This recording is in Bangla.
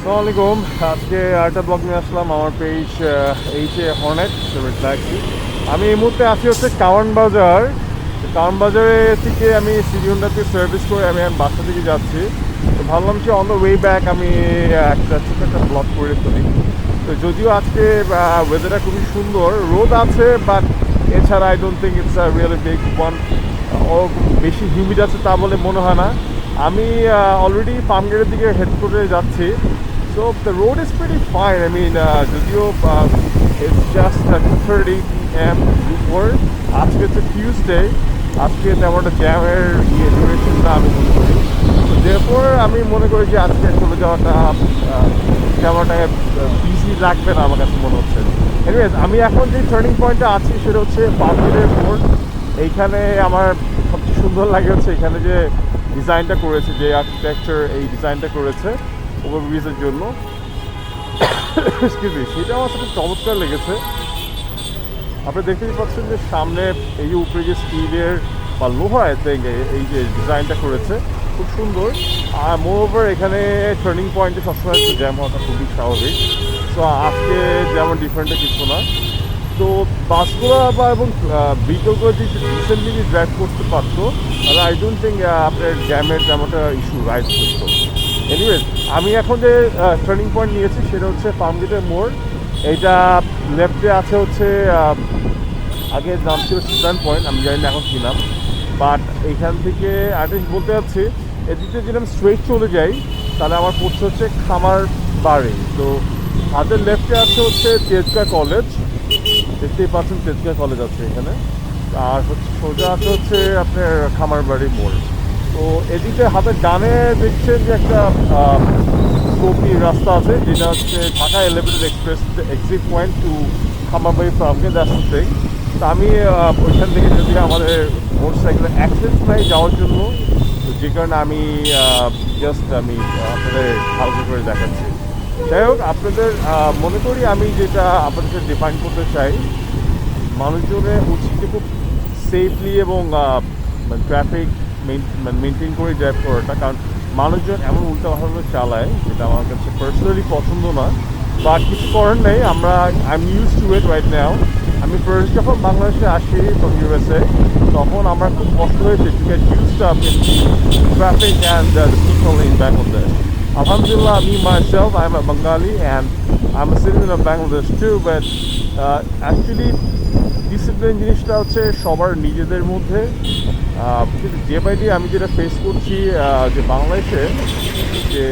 আসসালামাইকুম। আজকে আরেকটা ব্লগ নিয়ে আসলাম আমার পেজ এইচে হর্নেট ট্যাক্সি। আমি এই মুহূর্তে আছি হচ্ছে কাওয়ান বাজার। কাওয়ান বাজারে থেকে আমি সিটি হোন্ডাতে সার্ভিস করে আমি বাসা থেকে যাচ্ছি। তো ভাবলাম যে অন দ্য ওয়ে ব্যাক আমি একটা ছোটো একটা ব্লগ করে ফেলি। তো যদিও আজকে ওয়েদারটা খুবই সুন্দর, রোদ আছে, বাট এছাড়া I don't think it's a really big one. ও বেশি হিউমিড আছে তা বলে মনে হয় না। আমি অলরেডি ফার্মগেটের দিকে হেড করে যাচ্ছি। So the road is pretty fine. I mean, যদিও it's just 2:30 p.m. before. আজকে হচ্ছে টিউসডে, আজকে তেমন একটা জ্যামের ডিউরেশন না আমি মনে করি। therefore আমি মনে করি যে আজকে চলে যাওয়াটা তেমন একটা বিজি লাগবে না আমার কাছে মনে হচ্ছে। এনিওয়েজ, আমি এখন যে টার্নিং পয়েন্টে আছি সেটা হচ্ছে পার্কের মোড়। এইখানে আমার সবচেয়ে সুন্দর লাগে হচ্ছে এখানে যে ডিজাইনটা করেছে, যে আর্কিটেকচার এই ডিজাইনটা করেছে ওভারব্রিজের জন্য, এক্সকিউজ মি, সেটা আমার সাথে চমৎকার লেগেছে। আপনি দেখতেই পাচ্ছেন যে সামনে এই যে উপরে যে স্টিলের বা লোহা এই যে ডিজাইনটা করেছে খুব সুন্দর। আর মোরওভার এখানে টার্নিং পয়েন্টে সবসময় একটু জ্যাম হওয়াটা খুবই স্বাভাবিক। তো আজকে যেমন ডিফারেন্টে কিছু না। তো বাসগুলো বা এবং ভেহিকলগুলো যদি রিসেন্টলি ড্রাইভ করতে পারতো তাহলে আই ডোন্ট থিঙ্ক আপনার জ্যামের তেমনটা ইস্যু রাইজ করতো। এনিওয়েজ, আমি এখন যে টার্নিং পয়েন্ট নিয়েছি সেটা হচ্ছে ফার্মগেটের মোড়। এইটা লেফটে আছে হচ্ছে আগে নাম ছিল সুদান পয়েন্ট, আমি জানি না এখন কী নাম। বাট এইখান থেকে আর্টিস্ট বলতে যাচ্ছি এদিকে যদি আমি স্ট্রেট চলে যাই তাহলে আমার পড়ছে হচ্ছে খামার বাড়ি। তো হাতের লেফটে আছে হচ্ছে তেজগাঁ কলেজ, দেখতেই পাচ্ছেন তেজগাঁ কলেজ আছে এখানে। আর হচ্ছে সোজা আছে হচ্ছে আপনার খামারবাড়ি মোড়। তো এদিকে হাতের ডানে দেখছেন যে একটা গোপী রাস্তা আছে, যেটা হচ্ছে Dhaka elevated expressway exit point to Khamarbari ফার্মকে দ্যাটস থিং। তো আমি ওইখান থেকে যদি আমাদের মোটর সাইকেলের অ্যাক্সেস নাই যাওয়ার জন্য, তো যে কারণে আমি জাস্ট আপনাদের হালকা করে দেখাচ্ছি। যাই হোক, আপনাদের মনে করি আমি যেটা আপনাদের সাথে ডিফাইন করতে চাই, মানুষজনের উচিত খুব সেফলি এবং ট্রাফিক মেনটেন করে ড্রাইভ করাটা। কারণ মানুষজন এমন উল্টাভাবে চালায় যেটা আমার কাছে পার্সোনালি পছন্দ না, বাট কিছু করার নেই। I am use to it right now. আমি ফার্স্ট যখন বাংলাদেশে আসি ফ্রম ইউএসএ, তখন আমার খুব কষ্ট হয়েছে to get used up in traffic and the people in Bangladesh. Alhamdulillah, me myself, I'm a Bengali and I'm a citizen of Bangladesh too, but actually discipline জিনিসটা হচ্ছে সবার নিজেদের মধ্যে। কিন্তু ডে বাই ডে আমি যেটা ফেস করছি যে বাংলাদেশে যে